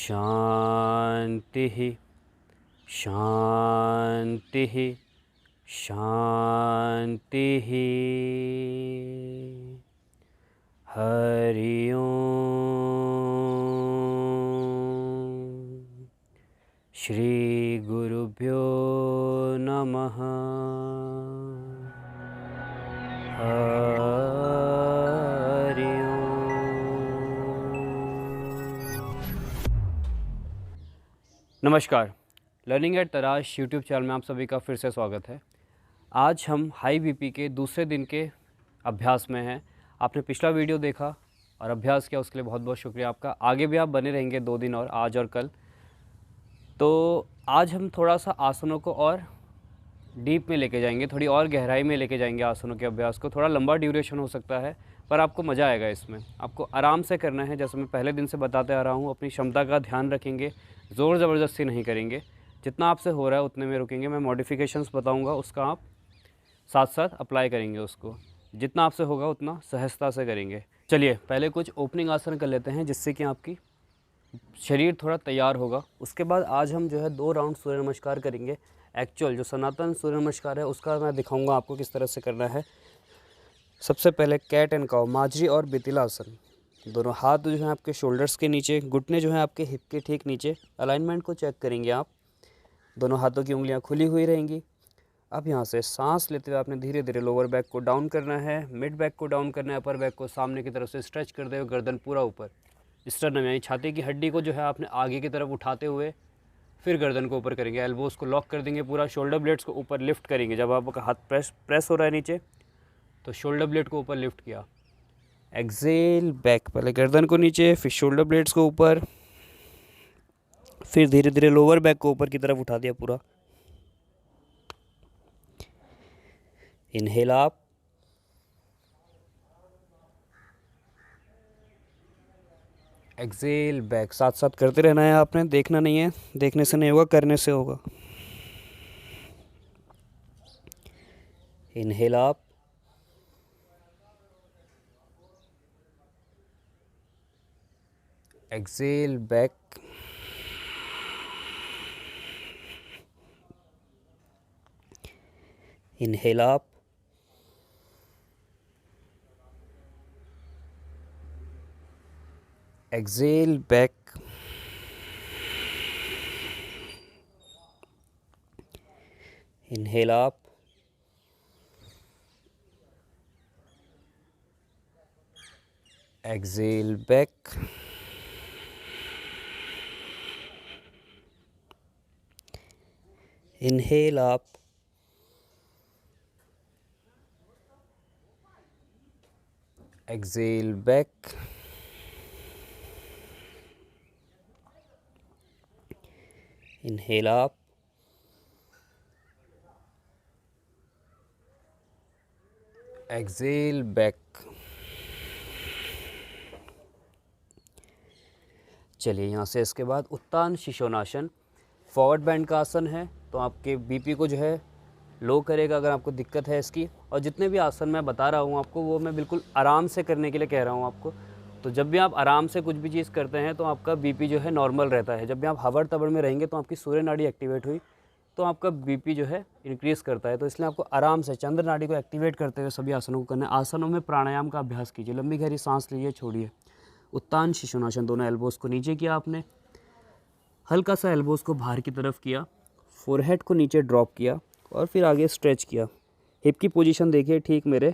शांति शांति शांति। हरि ओम। श्री गुरुभ्यो नमः। हरि नमस्कार। लर्निंग एट तराश यूट्यूब चैनल में आप सभी का फिर से स्वागत है। आज हम हाई बीपी के दूसरे दिन के अभ्यास में हैं। आपने पिछला वीडियो देखा और अभ्यास किया, उसके लिए बहुत बहुत शुक्रिया आपका। आगे भी आप बने रहेंगे 2 दिन और, आज और कल। तो आज हम थोड़ा सा आसनों को और डीप में लेके जाएंगे, थोड़ी और गहराई में लेके जाएंगे आसनों के अभ्यास को। थोड़ा लंबा ड्यूरेशन हो सकता है पर आपको मज़ा आएगा इसमें। आपको आराम से करना है, जैसे मैं पहले दिन से बताते आ रहा हूँ। अपनी क्षमता का ध्यान रखेंगे, ज़ोर ज़बरदस्ती नहीं करेंगे। जितना आपसे हो रहा है उतने में रुकेंगे। मैं मॉडिफिकेशंस बताऊँगा, उसका आप साथ साथ अप्लाई करेंगे उसको। जितना आपसे होगा उतना सहजता से करेंगे। चलिए पहले कुछ ओपनिंग आसन कर लेते हैं, जिससे कि आपकी शरीर थोड़ा तैयार होगा। उसके बाद आज हम जो है 2 राउंड सूर्य नमस्कार करेंगे। एक्चुअल जो सनातन सूर्य नमस्कार है उसका मैं दिखाऊंगा आपको किस तरह से करना है। सबसे पहले कैट एंड काउ, माजरी और बितिला आसन। दोनों हाथ जो है आपके शोल्डर्स के नीचे, घुटने जो है आपके हिप के ठीक नीचे। अलाइनमेंट को चेक करेंगे आप। दोनों हाथों की उंगलियां खुली हुई रहेंगी। अब यहाँ से सांस लेते हुए आपने धीरे धीरे लोअर बैक को डाउन करना है, मिड बैक को डाउन करना है, अपर बैक को सामने की तरफ से स्ट्रेच करते हुए गर्दन पूरा ऊपर। स्टर्नम यानी छाती की हड्डी को जो है आपने आगे की तरफ उठाते हुए फिर गर्दन को ऊपर करेंगे। एल्बोज को लॉक कर देंगे पूरा। शोल्डर ब्लेड्स को ऊपर लिफ्ट करेंगे। जब आपका हाथ प्रेस हो रहा है नीचे, तो शोल्डर ब्लेड को ऊपर लिफ्ट किया। एक्सेल बैक, पहले गर्दन को नीचे, फिर शोल्डर ब्लेड्स को ऊपर, फिर धीरे धीरे लोअर बैक को ऊपर की तरफ उठा दिया पूरा। Inhale up, exhale back. साथ साथ करते रहना है आपने, देखना नहीं है। देखने से नहीं होगा, करने से होगा। Inhale up, exhale back, inhale up, exhale back, inhale up, exhale back, inhale up, exhale back, inhale up, exhale back. चलिए यहाँ से इसके बाद उत्तान शिशोनासन, फॉरवर्ड बैंड का आसन है। तो आपके बीपी को जो है लो करेगा अगर आपको दिक्कत है इसकी। और जितने भी आसन मैं बता रहा हूँ आपको, वो मैं बिल्कुल आराम से करने के लिए कह रहा हूँ आपको। तो जब भी आप आराम से कुछ भी चीज़ करते हैं तो आपका बीपी जो है नॉर्मल रहता है। जब भी आप हबड़ तबड़ में रहेंगे तो आपकी सूर्य नाड़ी एक्टिवेट हुई तो आपका बीपी जो है इंक्रीज़ करता है। तो इसलिए आपको आराम से चंद्र नाड़ी को एक्टिवेट करते हुए सभी आसनों को करना है। आसनों में प्राणायाम का अभ्यास कीजिए। लंबी गहरी सांस लीजिए, छोड़िए। उत्तान शिशुनासन, दोनों एल्बोज़ को नीचे किया आपने, हल्का सा एल्बोज़ को बाहर की तरफ किया, फोरहेड को नीचे ड्रॉप किया और फिर आगे स्ट्रेच किया। हिप की पोजीशन देखिए ठीक मेरे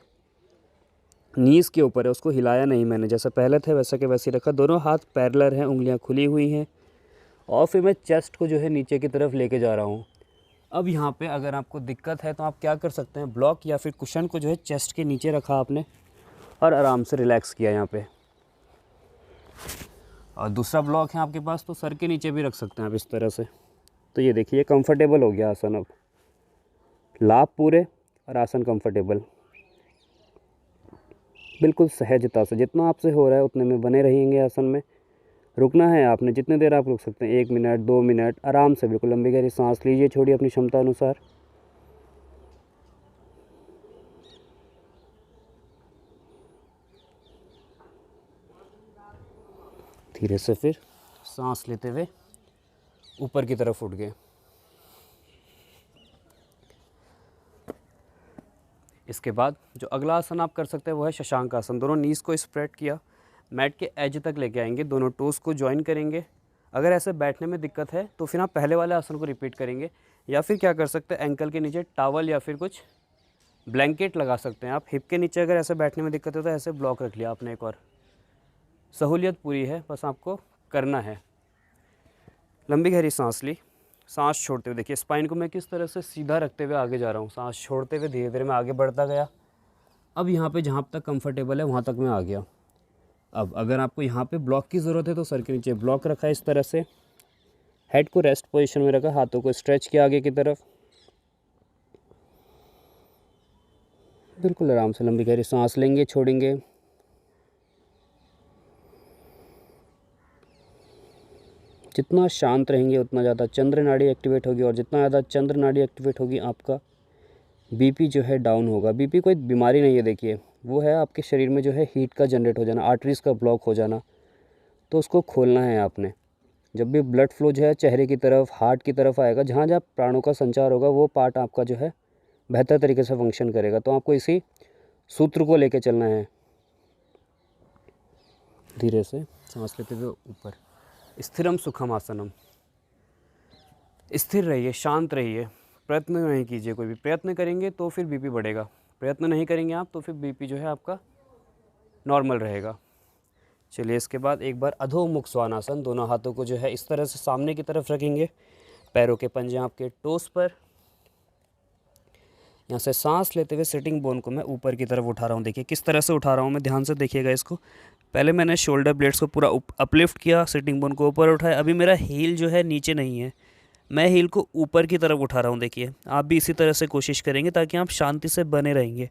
नीज़ के ऊपर है, उसको हिलाया नहीं मैंने। जैसा पहले थे वैसा के वैसे रखा। दोनों हाथ पैरेलल हैं, उंगलियां खुली हुई हैं। और फिर मैं चेस्ट को जो है नीचे की तरफ लेके जा रहा हूँ। अब यहाँ पे अगर आपको दिक्कत है तो आप क्या कर सकते हैं, ब्लॉक या फिर कुशन को जो है चेस्ट के नीचे रखा आपने और आराम से रिलैक्स किया यहाँ पे। और दूसरा ब्लॉक है आपके पास तो सर के नीचे भी रख सकते हैं आप इस तरह से। तो ये देखिए कंफर्टेबल हो गया आसन। अब लाभ पूरे और आसन कंफर्टेबल, बिल्कुल सहजता से। जितना आपसे हो रहा है उतने में बने रहेंगे आसन में। रुकना है आपने, जितने देर आप रुक सकते हैं, 1 मिनट 2 मिनट आराम से। बिल्कुल लंबी गहरी सांस लीजिए, छोड़िए अपनी क्षमता अनुसार। धीरे से फिर सांस लेते हुए ऊपर की तरफ उठ गए। इसके बाद जो अगला आसन आप कर सकते हैं वो है शशांक आसन। दोनों नीज़ को स्प्रेड किया, मैट के एज तक लेके आएंगे, दोनों टोस को ज्वाइन करेंगे। अगर ऐसे बैठने में दिक्कत है तो फिर आप पहले वाले आसन को रिपीट करेंगे, या फिर क्या कर सकते हैं, एंकल के नीचे टॉवल या फिर कुछ ब्लैंकेट लगा सकते हैं आप। हिप के नीचे अगर ऐसे बैठने में दिक्कत है तो ऐसे ब्लॉक रख लिया आपने। एक और सहूलियत पूरी है, बस आपको करना है। लंबी गहरी सांस ली, सांस छोड़ते हुए देखिए स्पाइन को मैं किस तरह से सीधा रखते हुए आगे जा रहा हूँ। सांस छोड़ते हुए धीरे धीरे मैं आगे बढ़ता गया। अब यहाँ पे जहाँ तक कंफर्टेबल है वहाँ तक मैं आ गया। अब अगर आपको यहाँ पे ब्लॉक की ज़रूरत है तो सर के नीचे ब्लॉक रखा है इस तरह से, हेड को रेस्ट पोजीशन में रखा, हाथों को स्ट्रेच किया आगे की तरफ। बिल्कुल आराम से लंबी गहरी सांस लेंगे, छोड़ेंगे। जितना शांत रहेंगे उतना ज़्यादा चंद्र नाड़ी एक्टिवेट होगी, और जितना ज़्यादा चंद्र नाड़ी एक्टिवेट होगी आपका बीपी जो है डाउन होगा। बीपी कोई बीमारी नहीं है, देखिए वो है आपके शरीर में जो है हीट का जनरेट हो जाना, आर्टरीज़ का ब्लॉक हो जाना, तो उसको खोलना है आपने। जब भी ब्लड फ्लो जो है चेहरे की तरफ, हार्ट की तरफ आएगा, जहाँ जहाँ प्राणों का संचार होगा वो पार्ट आपका जो है बेहतर तरीके से फंक्शन करेगा। तो आपको इसी सूत्र को लेके चलना है। धीरे से सांस लेते हुए ऊपर, स्थिरम सुखम आसनम। स्थिर रहिए, शांत रहिए, प्रयत्न नहीं कीजिए। कोई भी प्रयत्न करेंगे तो फिर बीपी बढ़ेगा, प्रयत्न नहीं करेंगे आप तो फिर बीपी जो है आपका नॉर्मल रहेगा। चलिए इसके बाद एक बार अधोमुख स्वानासन। दोनों हाथों को जो है इस तरह से सामने की तरफ रखेंगे, पैरों के पंजे आपके टोस पर। यहाँ से सांस लेते हुए सिटिंग बोन को मैं ऊपर की तरफ उठा रहा हूँ। देखिए किस तरह से उठा रहा हूँ मैं, ध्यान से देखिएगा इसको। पहले मैंने शोल्डर ब्लेड्स को पूरा अपलिफ्ट किया, सिटिंग बोन को ऊपर उठाया। अभी मेरा हील जो है नीचे नहीं है, मैं हील को ऊपर की तरफ उठा रहा हूँ। देखिए आप भी इसी तरह से कोशिश करेंगे ताकि आप शांति से बने रहेंगे।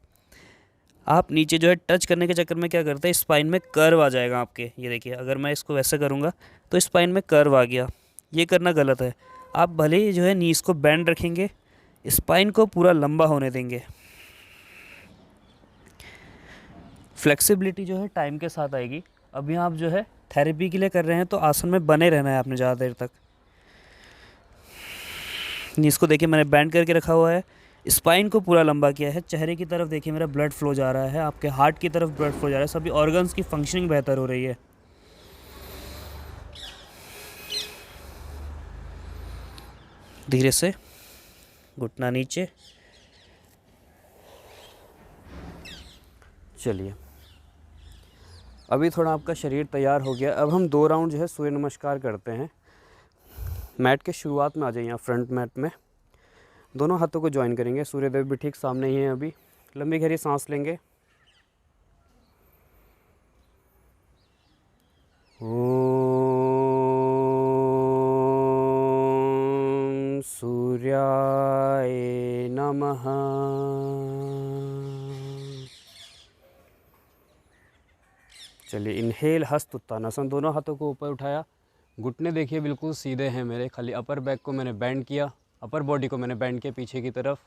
आप नीचे जो है टच करने के चक्कर में क्या करते हैं, स्पाइन में कर्व आ जाएगा आपके। ये देखिए अगर मैं इसको वैसे करूँगा तो स्पाइन में कर्व आ गया, ये करना गलत है। आप भले ही जो है नीज़ को बैंड रखेंगे, स्पाइन को पूरा लंबा होने देंगे। फ्लेक्सिबिलिटी जो है टाइम के साथ आएगी। अभी आप जो है थेरेपी के लिए कर रहे हैं तो आसन में बने रहना है आपने ज़्यादा देर तक। नीज़ को देखिए मैंने बैंड करके रखा हुआ है, स्पाइन को पूरा लंबा किया है। चेहरे की तरफ देखिए मेरा ब्लड फ्लो जा रहा है, आपके हार्ट की तरफ ब्लड फ्लो जा रहा है, सभी ऑर्गन्स की फंक्शनिंग बेहतर हो रही है। धीरे से घुटना नीचे। चलिए अभी थोड़ा आपका शरीर तैयार हो गया। अब हम 2 राउंड जो है सूर्य नमस्कार करते हैं। मैट के शुरुआत में आ जाइए, फ्रंट मैट में दोनों हाथों को ज्वाइन करेंगे। सूर्यदेव भी ठीक सामने ही हैं। अभी लंबी गहरी सांस लेंगे। ओम सूर्याय नमः। चलिए इनहेल हस्त उत्तानासन। दोनों हाथों को ऊपर उठाया, घुटने देखिए बिल्कुल सीधे हैं मेरे, खाली अपर बैक को मैंने बैंड किया, अपर बॉडी को मैंने बैंड किया पीछे की तरफ।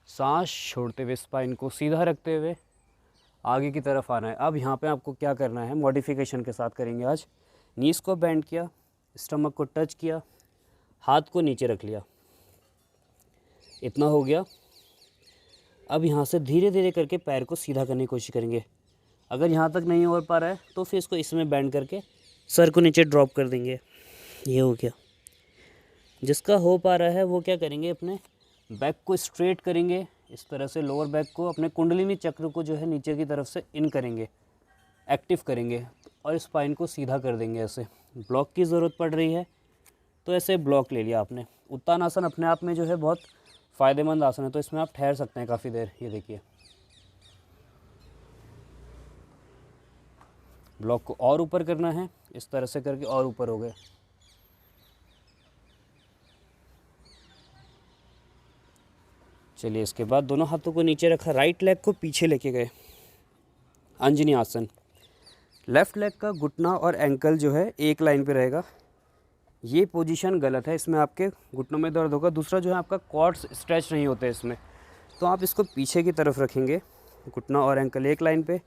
सांस छोड़ते हुए स्पाइन को सीधा रखते हुए आगे की तरफ आना है। अब यहाँ पे आपको क्या करना है, मॉडिफिकेशन के साथ करेंगे आज। नीज़ को बैंड किया, स्टमक को टच किया, हाथ को नीचे रख लिया, इतना हो गया। अब यहाँ से धीरे धीरे करके पैर को सीधा करने की कोशिश करेंगे। अगर यहाँ तक नहीं हो पा रहा है तो फिर इसको इसमें बैंड करके सर को नीचे ड्रॉप कर देंगे। ये हो गया। जिसका हो पा रहा है वो क्या करेंगे, अपने बैक को स्ट्रेट करेंगे इस तरह से, लोअर बैक को, अपने कुंडलिनी चक्र को जो है नीचे की तरफ से इन करेंगे, एक्टिव करेंगे और स्पाइन को सीधा कर देंगे। ऐसे ब्लॉक की ज़रूरत पड़ रही है तो ऐसे ब्लॉक ले लिया आपने। उत्तानासन अपने आप में जो है बहुत फ़ायदेमंद आसन है, तो इसमें आप ठहर सकते हैं काफ़ी देर। ये देखिए ब्लॉक को और ऊपर करना है, इस तरह से करके और ऊपर हो गए। चलिए इसके बाद दोनों हाथों को नीचे रखा, राइट लेग को पीछे लेके गए, अंजनी आसन। लेफ़्ट लेग का घुटना और एंकल जो है एक लाइन पे रहेगा। ये पोजीशन गलत है, इसमें आपके घुटनों में दर्द होगा। दूसरा जो है आपका क्वाड्स स्ट्रेच नहीं होते इसमें, तो आप इसको पीछे की तरफ रखेंगे, घुटना और एंकल एक लाइन पे।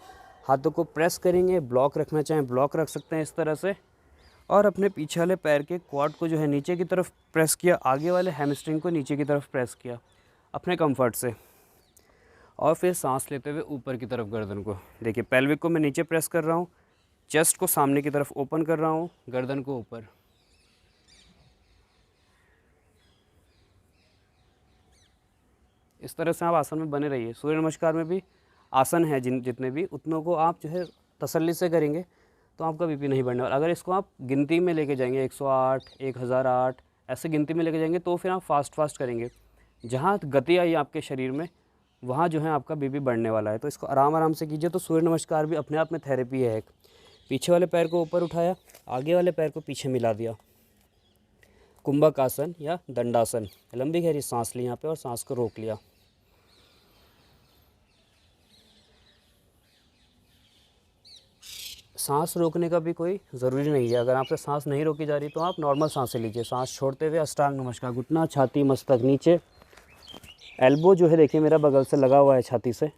हाथों को प्रेस करेंगे, ब्लॉक रखना चाहें ब्लॉक रख सकते हैं इस तरह से, और अपने पीछे वाले पैर के क्वाड को जो है नीचे की तरफ प्रेस किया, आगे वाले हैमस्ट्रिंग को नीचे की तरफ प्रेस किया अपने कंफर्ट से, और फिर सांस लेते हुए ऊपर की तरफ गर्दन को, देखिए पेल्विक को मैं नीचे प्रेस कर रहा हूँ, चेस्ट को सामने की तरफ ओपन कर रहा हूँ, गर्दन को ऊपर। इस तरह से आप आसन में बने रहिए। सूर्य नमस्कार में भी आसन है जितने भी, उतनों को आप जो है तसल्ली से करेंगे तो आपका बीपी नहीं बढ़ने वाला। अगर इसको आप गिनती में लेके जाएंगे 108, 1008 ऐसे गिनती में लेके जाएंगे तो फिर आप फास्ट करेंगे। जहाँ गति आई आपके शरीर में वहाँ जो है आपका बीपी बढ़ने वाला है। तो इसको आराम से कीजिए। तो सूर्य नमस्कार भी अपने आप में थेरेपी है एक। पीछे वाले पैर को ऊपर उठाया, आगे वाले पैर को पीछे मिला दिया, कुंभक आसन या दंडासन। लंबी गहरी सांस ली यहाँ पे और सांस को रोक लिया। सांस रोकने का भी कोई ज़रूरी नहीं है। अगर आपसे सांस नहीं रोकी जा रही तो आप नॉर्मल सांसें लीजिए। सांस छोड़ते हुए अष्टांग नमस्कार, घुटना छाती मस्तक नीचे, एल्बो जो है देखिए मेरा बगल से लगा हुआ है छाती से,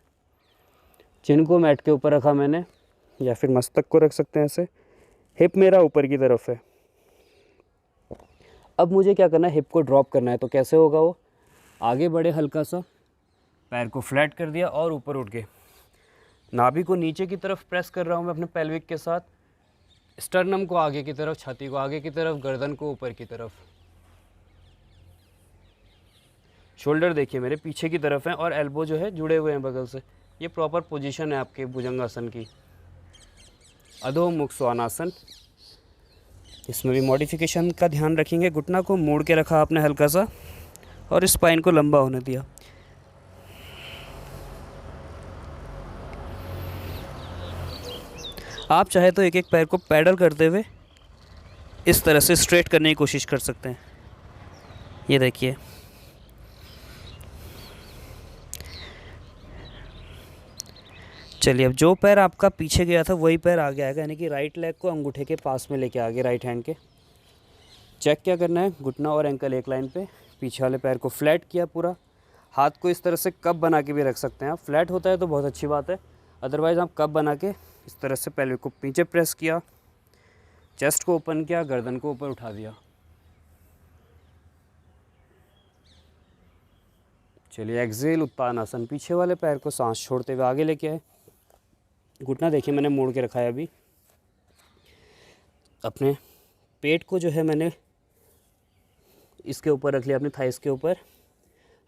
चिन को मैट के ऊपर रखा मैंने, या फिर मस्तक को रख सकते हैं ऐसे। हिप मेरा ऊपर की तरफ है। अब मुझे क्या करना है, हिप को ड्रॉप करना है। तो कैसे होगा वो, आगे बढ़े हल्का सा, पैर को फ्लैट कर दिया और ऊपर उठ के नाभि को नीचे की तरफ प्रेस कर रहा हूँ मैं अपने पेल्विक के साथ, स्टर्नम को आगे की तरफ, छाती को आगे की तरफ, गर्दन को ऊपर की तरफ। शोल्डर देखिए मेरे पीछे की तरफ है और एल्बो जो है जुड़े हुए हैं बगल से। ये प्रॉपर पोजीशन है आपके भुजंगासन की। अधोमुख स्वानासन, इसमें भी मॉडिफिकेशन का ध्यान रखेंगे। घुटना को मोड़ के रखा आपने हल्का सा और स्पाइन को लंबा होने दिया। आप चाहे तो एक एक पैर को पैडल करते हुए इस तरह से स्ट्रेट करने की कोशिश कर सकते हैं। ये देखिए, चलिए अब जो पैर आपका पीछे गया था वही पैर आगे आएगा, यानी कि राइट लेग को अंगूठे के पास में लेके आगे, राइट हैंड के। चेक क्या करना है, घुटना और एंकल एक लाइन पे, पीछे वाले पैर को फ्लैट किया पूरा। हाथ को इस तरह से कप बना के भी रख सकते हैं आप। फ्लैट होता है तो बहुत अच्छी बात है, अदरवाइज़ आप कप बना के इस तरह से पेल्विक को पीछे प्रेस किया, चेस्ट को ओपन किया, गर्दन को ऊपर उठा दिया। चलिए एक्सेल उत्तान आसन, पीछे वाले पैर को सांस छोड़ते हुए आगे लेके आए। घुटना देखिए मैंने मोड़ के रखा है अभी। अपने पेट को जो है मैंने इसके ऊपर रख लिया, अपने थाइस के ऊपर,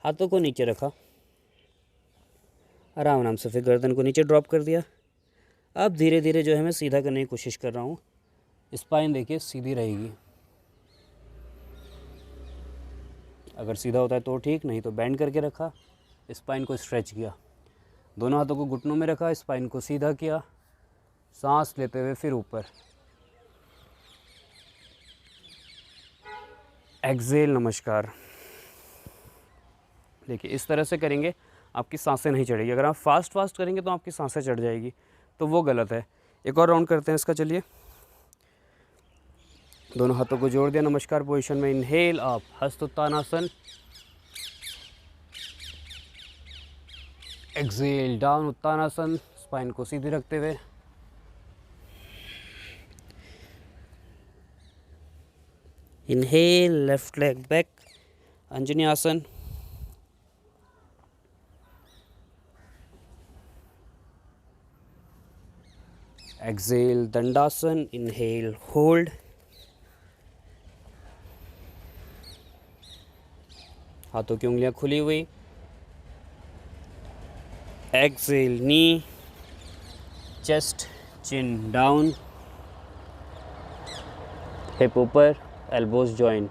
हाथों को नीचे रखा, आराम से फिर गर्दन को नीचे ड्रॉप कर दिया। अब धीरे धीरे जो है मैं सीधा करने की कोशिश कर रहा हूँ। स्पाइन देखिए सीधी रहेगी, अगर सीधा होता है तो ठीक, नहीं तो बेंड करके रखा, स्पाइन को स्ट्रेच किया, दोनों हाथों को घुटनों में रखा, स्पाइन को सीधा किया, सांस लेते हुए फिर ऊपर। एक्सेल नमस्कार। देखिए इस तरह से करेंगे आपकी सांसें नहीं चढ़ेगी। अगर आप फास्ट करेंगे तो आपकी सांसें चढ़ जाएगी, तो वो गलत है। एक और राउंड करते हैं इसका। चलिए, दोनों हाथों को जोड़ दिया नमस्कार पोजीशन में। इनहेल अप, हस्त Uttanasana. Exhale down Uttanasana, spine को सीधी रखते हुए। Inhale, left leg back, Anjani आसन। एक्सेल दंडासन, इनहेल होल्ड, हाथों की उंगलियां खुली हुई। एक्सेल नी, चेस्ट चिन डाउन, हिप ऊपर, एल्बोज जॉइन।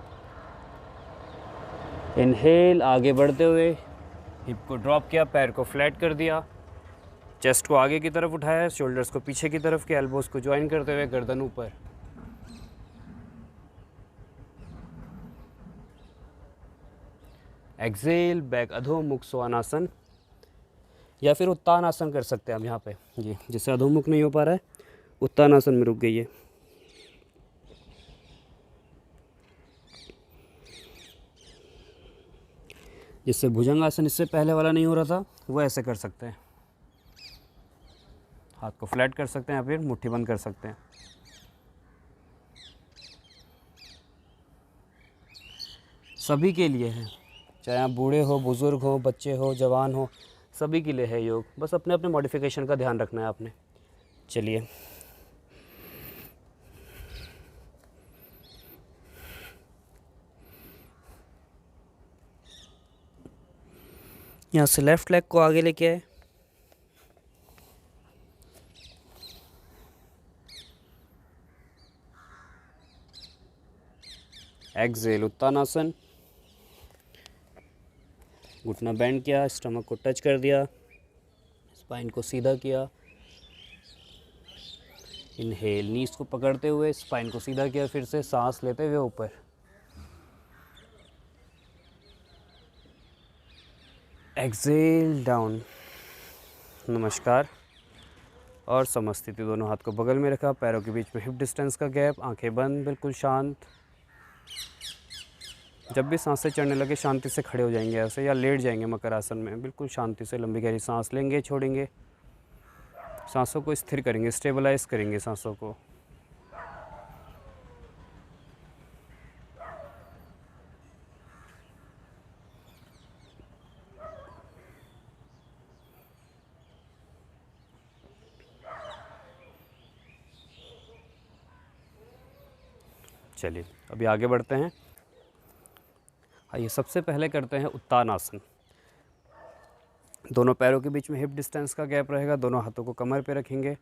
इनहेल आगे बढ़ते हुए हिप को ड्रॉप किया, पैर को फ्लैट कर दिया, चेस्ट को आगे की तरफ उठाया, शोल्डर्स को पीछे की तरफ किया, एल्बोज को ज्वाइन करते हुए गर्दन ऊपर। एक्सेल बैक, अधोमुख स्वानासन या फिर उत्तान आसन कर सकते हैं हम यहाँ पे जी। जिससे अधोमुख नहीं हो पा रहा है, उत्तान आसन में रुक गई है। जिससे भुजंगासन इससे पहले वाला नहीं हो रहा था, वो ऐसे कर सकते हैं। हाथ को फ्लैट कर सकते हैं या फिर मुट्ठी बंद कर सकते हैं। सभी के लिए है, चाहे आप बूढ़े हो, बुज़ुर्ग हो, बच्चे हो, जवान हो, सभी के लिए है योग। बस अपने अपने मॉडिफिकेशन का ध्यान रखना है आपने। चलिए, यहाँ से लेफ़्ट लेग को आगे लेके आए, एक्सेल उत्तानासन, घुटना बेंड किया, स्टमक को टच कर दिया, स्पाइन को सीधा किया, इनहेल, नीज को पकड़ते हुए स्पाइन को सीधा किया, फिर से सांस लेते हुए ऊपर, एक्सेल डाउन। नमस्कार और समस्थिति, दोनों हाथ को बगल में रखा, पैरों के बीच में हिप डिस्टेंस का गैप, आंखें बंद, बिल्कुल शांत। जब भी सांसें चढ़ने लगे शांति से खड़े हो जाएंगे ऐसे, या लेट जाएंगे मकर आसन में। बिल्कुल शांति से लंबी गहरी सांस लेंगे, छोड़ेंगे, सांसों को स्थिर करेंगे, स्टेबलाइज करेंगे सांसों को। चलिए अभी आगे बढ़ते हैं। आइए सबसे पहले करते हैं उत्तान आसन। दोनों पैरों के बीच में हिप डिस्टेंस का गैप रहेगा, दोनों हाथों को कमर पे रखेंगे,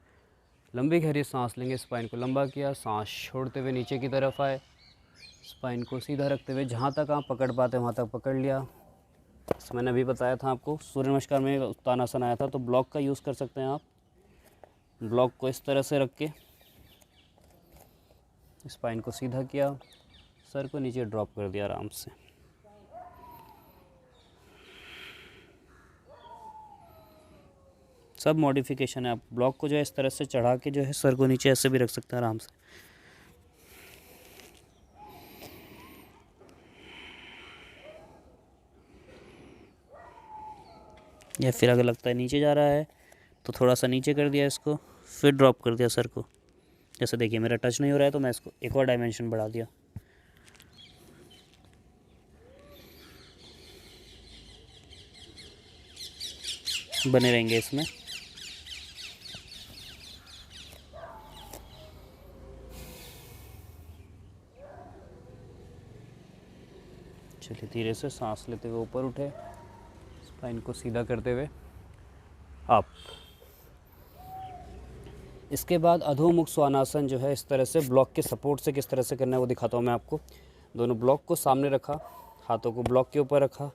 लंबी गहरी सांस लेंगे, स्पाइन को लंबा किया, सांस छोड़ते हुए नीचे की तरफ आए, स्पाइन को सीधा रखते हुए जहाँ तक आप पकड़ पाते वहाँ तक पकड़ लिया। मैंने अभी बताया था आपको, सूर्य नमस्कार में उत्तान आसन आया था, तो ब्लॉक का यूज़ कर सकते हैं आप। ब्लॉक को इस तरह से रख के स्पाइन को सीधा किया, सर को नीचे ड्रॉप कर दिया आराम से। सब मॉडिफिकेशन है, आप ब्लॉक को जो है इस तरह से चढ़ा के जो है सर को नीचे ऐसे भी रख सकते हैं आराम से। या फिर अगर लगता है नीचे जा रहा है तो थोड़ा सा नीचे कर दिया इसको, फिर ड्रॉप कर दिया सर को। जैसे देखिए मेरा टच नहीं हो रहा है तो मैं इसको एक और डायमेंशन बढ़ा दिया। बने रहेंगे इसमें। चलिए धीरे से सांस लेते हुए ऊपर उठे, स्पाइन को सीधा करते हुए अप। इसके बाद अधोमुख स्वानासन जो है इस तरह से ब्लॉक के सपोर्ट से किस तरह से करना है वो दिखाता हूँ मैं आपको। दोनों ब्लॉक को सामने रखा, हाथों को ब्लॉक के ऊपर रखा,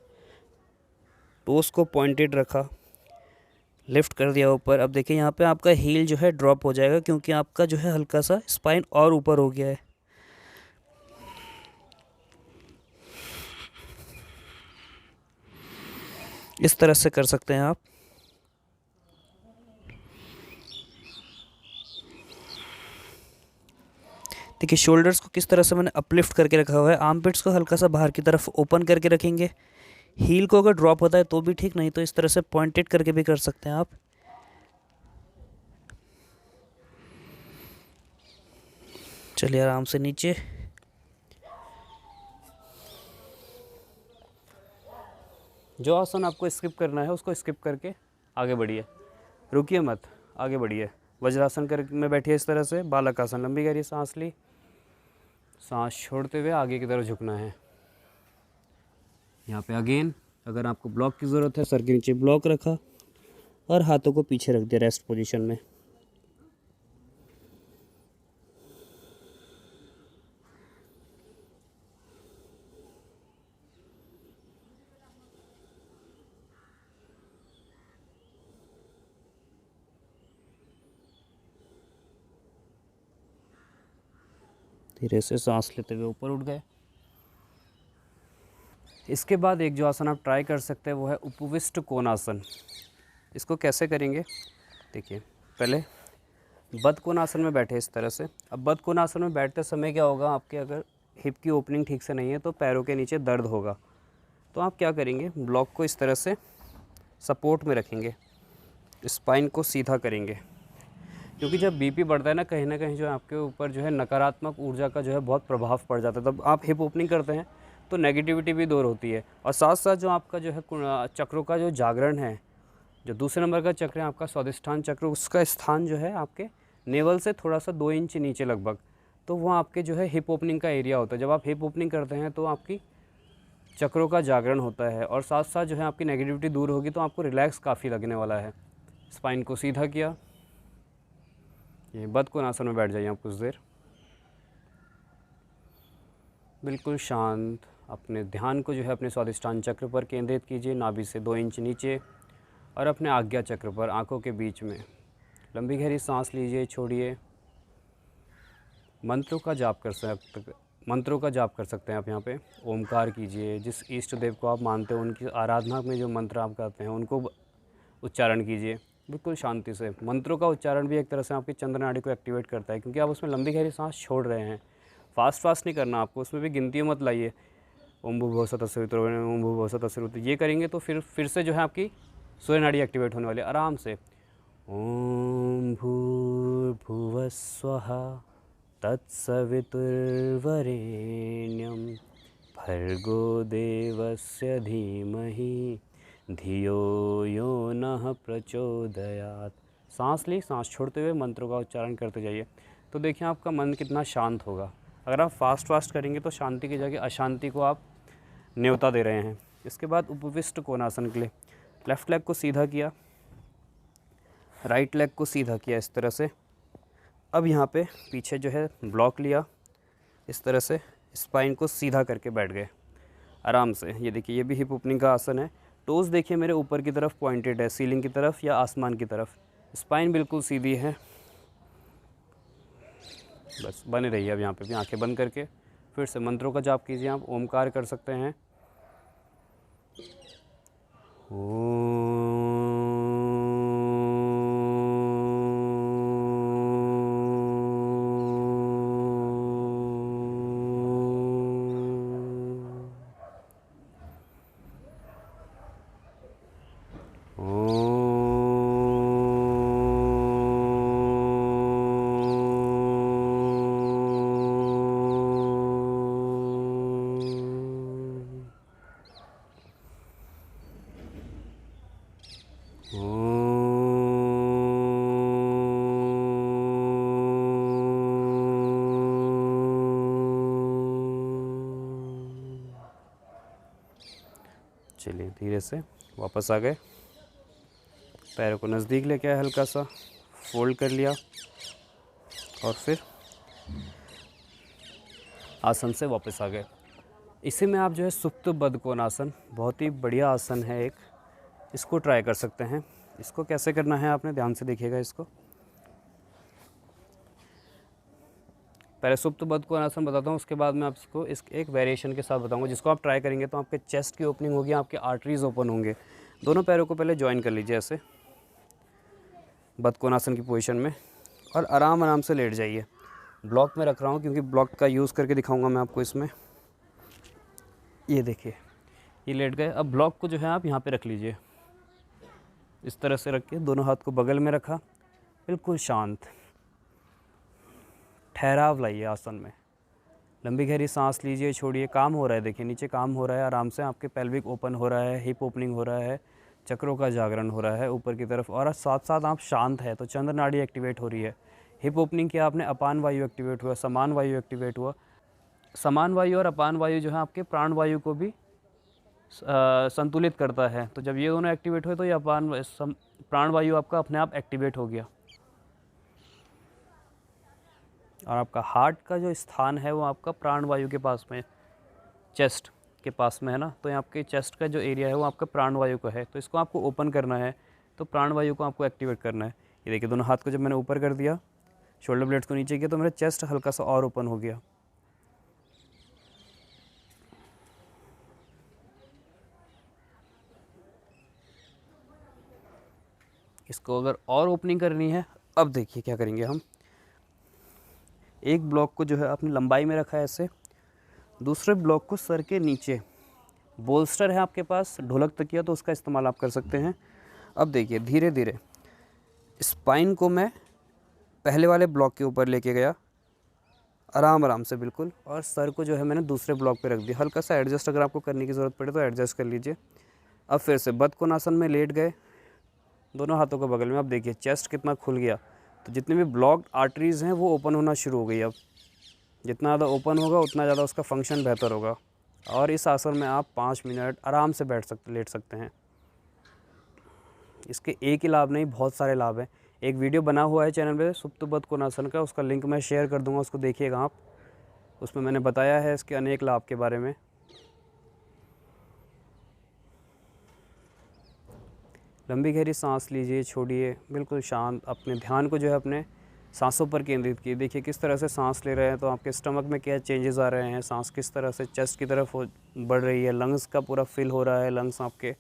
टोस को पॉइंटेड रखा, लिफ्ट कर दिया ऊपर। अब देखिए यहाँ पे आपका हील जो है ड्रॉप हो जाएगा क्योंकि आपका जो है हल्का सा स्पाइन और ऊपर हो गया है। इस तरह से कर सकते हैं आप। देखिए शोल्डर्स को किस तरह से मैंने अपलिफ्ट करके रखा हुआ है। आर्मपिट्स को हल्का सा बाहर की तरफ ओपन करके रखेंगे। हील को अगर ड्रॉप होता है तो भी ठीक, नहीं तो इस तरह से पॉइंटेड करके भी कर सकते हैं आप। चलिए आराम से नीचे। जो आसन आपको स्किप करना है उसको स्किप करके आगे बढ़िए, रुकिए मत, आगे बढ़िए। वज्रासन कर में बैठिए इस तरह से। बालक आसन, लंबी गहरी सांस ली, सांस छोड़ते हुए आगे की तरफ झुकना है। यहाँ पे अगेन अगर आपको ब्लॉक की ज़रूरत है, सर के नीचे ब्लॉक रखा और हाथों को पीछे रख दिया रेस्ट पोजीशन में। धीरे से सांस लेते हुए ऊपर उठ गए। इसके बाद एक जो आसन आप ट्राई कर सकते हैं वो है उपविष्ट कोणासन। इसको कैसे करेंगे देखिए, पहले बद्ध कोणासन में बैठे इस तरह से। अब बद्ध कोणासन में बैठते समय क्या होगा, आपके अगर हिप की ओपनिंग ठीक से नहीं है तो पैरों के नीचे दर्द होगा। तो आप क्या करेंगे, ब्लॉक को इस तरह से सपोर्ट में रखेंगे, स्पाइन को सीधा करेंगे। क्योंकि जब बीपी बढ़ता है ना कहीं जो है आपके ऊपर जो है नकारात्मक ऊर्जा का जो है बहुत प्रभाव पड़ जाता है। तब आप हिप ओपनिंग करते हैं तो नेगेटिविटी भी दूर होती है। और साथ साथ जो आपका जो है चक्रों का जो जागरण है, जो दूसरे नंबर का चक्र है आपका स्वादिष्ठान चक्र, उसका स्थान जो है आपके नेवल से थोड़ा सा 2 इंच नीचे लगभग, तो वो आपके जो है हिप ओपनिंग का एरिया होता है। जब आप हिप ओपनिंग करते हैं तो आपकी चक्रों का जागरण होता है और साथ साथ जो है आपकी नेगेटिविटी दूर होगी, तो आपको रिलैक्स काफ़ी लगने वाला है। स्पाइन को सीधा किया, ये बद कोणासन में बैठ जाइए आप कुछ देर, बिल्कुल शांत। अपने ध्यान को जो है अपने स्वादिष्ठान चक्र पर केंद्रित कीजिए, नाभि से 2 इंच नीचे, और अपने आज्ञा चक्र पर आंखों के बीच में लंबी गहरी सांस लीजिए, छोड़िए। मंत्रों का जाप कर सकते हैं आप यहाँ पे। ओमकार कीजिए, जिस इष्ट देव को आप मानते हो उनकी आराधना में जो मंत्र आप करते हैं उनको उच्चारण कीजिए बिल्कुल शांति से। मंत्रों का उच्चारण भी एक तरह से आपकी चंद्र नाड़ी को एक्टिवेट करता है, क्योंकि आप उसमें लंबी गहरी सांस छोड़ रहे हैं। फास्ट नहीं करना आपको, उसमें भी गिनती मत लाइए। ओम भूर्भुवः स्वः तत्सवितुर्वरेण्यं, ओम भूर्भुवः स्वः तत्सवितुर्वरेण्यं, ये करेंगे तो फिर से जो है आपकी सूर्य नाड़ी एक्टिवेट होने वाली है। आराम से ओम भूर्भुवः स्वः तत्सवितुर्वरेण्यं, भर्गो देवस्य धीमहि धियो यो नः प्रचोदयात्। सांस ली, सांस छोड़ते हुए मंत्रों का उच्चारण करते जाइए, तो देखिए आपका मन कितना शांत होगा। अगर आप फास्ट करेंगे तो शांति की जगह अशांति को आप न्योता दे रहे हैं। इसके बाद उपविष्ट कोणासन के लिए लेफ़्ट लेग को सीधा किया, राइट लेग को सीधा किया इस तरह से। अब यहाँ पे पीछे जो है ब्लॉक लिया, इस तरह से स्पाइन को सीधा करके बैठ गए आराम से। ये देखिए, ये भी हिप ओपनिंग का आसन है। टोज़ देखिए मेरे ऊपर की तरफ पॉइंटेड है, सीलिंग की तरफ या आसमान की तरफ। स्पाइन बिल्कुल सीधी है। बस बने रहिए। अब यहाँ पे भी आंखें बंद करके फिर से मंत्रों का जाप कीजिए। आप ओमकार कर सकते हैं। चलिए धीरे से वापस आ गए। पैरों को नज़दीक लेके आए, हल्का सा फोल्ड कर लिया और फिर आसन से वापस आ गए। इसी में आप जो है सुप्त बद्ध कोणासन, बहुत ही बढ़िया आसन है एक, इसको ट्राई कर सकते हैं। इसको कैसे करना है आपने ध्यान से देखिएगा इसको। पहले सुप्त बद्ध कोणासन बताता हूँ, उसके बाद मैं आपको इस एक वेरिएशन के साथ बताऊँगा, जिसको आप ट्राई करेंगे तो आपके चेस्ट की ओपनिंग होगी, आपके आर्टरीज़ ओपन होंगे। दोनों पैरों को पहले ज्वाइन कर लीजिए ऐसे बद्ध कोणासन की पोजीशन में, और आराम से लेट जाइए। ब्लॉक में रख रहा हूँ क्योंकि ब्लॉक का यूज़ करके दिखाऊंगा मैं आपको इसमें। ये देखिए, ये लेट गए। अब ब्लॉक को जो है आप यहाँ पे रख लीजिए, इस तरह से रख के दोनों हाथ को बगल में रखा, बिल्कुल शांत ठहराव लाइए आसन में। लंबी गहरी सांस लीजिए, छोड़िए। काम हो रहा है, देखिए नीचे काम हो रहा है आराम से। आपके पेल्विक ओपन हो रहा है, हिप ओपनिंग हो रहा है, चक्रों का जागरण हो रहा है ऊपर की तरफ, और साथ साथ आप शांत है तो चंद्र नाड़ी एक्टिवेट हो रही है। हिप ओपनिंग किया आपने, अपान वायु एक्टिवेट हुआ, समान वायु एक्टिवेट हुआ। समान वायु और अपान वायु जो है आपके प्राण वायु को भी संतुलित करता है। तो जब ये दोनों एक्टिवेट हुए तो ये प्राण वायु आपका अपने आप एक्टिवेट हो गया। और आपका हार्ट का जो स्थान है वो आपका प्राण वायु के पास में, चेस्ट के पास में है ना। तो यहाँ आपके चेस्ट का जो एरिया है वो आपका प्राण वायु का है, तो इसको आपको ओपन करना है, तो प्राण वायु को आपको एक्टिवेट करना है। ये देखिए, दोनों हाथ को जब मैंने ऊपर कर दिया, शोल्डर ब्लेड्स को नीचे किया, तो मेरा चेस्ट हल्का सा और ओपन हो गया। इसको अगर और ओपनिंग करनी है, अब देखिए क्या करेंगे हम। एक ब्लॉक को जो है अपनी लंबाई में रखा है ऐसे, दूसरे ब्लॉक को सर के नीचे, बोल्स्टर है आपके पास, ढोलक तकिया, तो उसका इस्तेमाल आप कर सकते हैं। अब देखिए धीरे धीरे स्पाइन को मैं पहले वाले ब्लॉक के ऊपर लेके गया, आराम आराम से बिल्कुल। और सर को जो है मैंने दूसरे ब्लॉक पे रख दिया। हल्का सा एडजस्ट अगर आपको करने की ज़रूरत पड़े तो एडजस्ट कर लीजिए। अब फिर से बदकोनासन में लेट गए, दोनों हाथों को बगल में। अब देखिए चेस्ट कितना खुल गया, तो जितने भी ब्लॉक्ड आर्टरीज़ हैं वो ओपन होना शुरू हो गई। अब जितना ज़्यादा ओपन होगा उतना ज़्यादा उसका फंक्शन बेहतर होगा। और इस आसन में आप 5 मिनट आराम से लेट सकते हैं। इसके एक ही लाभ नहीं, बहुत सारे लाभ हैं। एक वीडियो बना हुआ है चैनल पे सुप्त बदकोनासन का, उसका लिंक मैं शेयर कर दूंगा, उसको देखिएगा आप। उसमें मैंने बताया है इसके अनेक लाभ के बारे में। लंबी गहरी सांस लीजिए, छोड़िए, बिल्कुल शांत। अपने ध्यान को जो है अपने सांसों पर केंद्रित कीजिए। देखिए किस तरह से सांस ले रहे हैं तो आपके स्टमक में क्या चेंजेस आ रहे हैं, सांस किस तरह से चेस्ट की तरफ बढ़ रही है, लंग्स का पूरा फिल हो रहा है। लंग्स आपके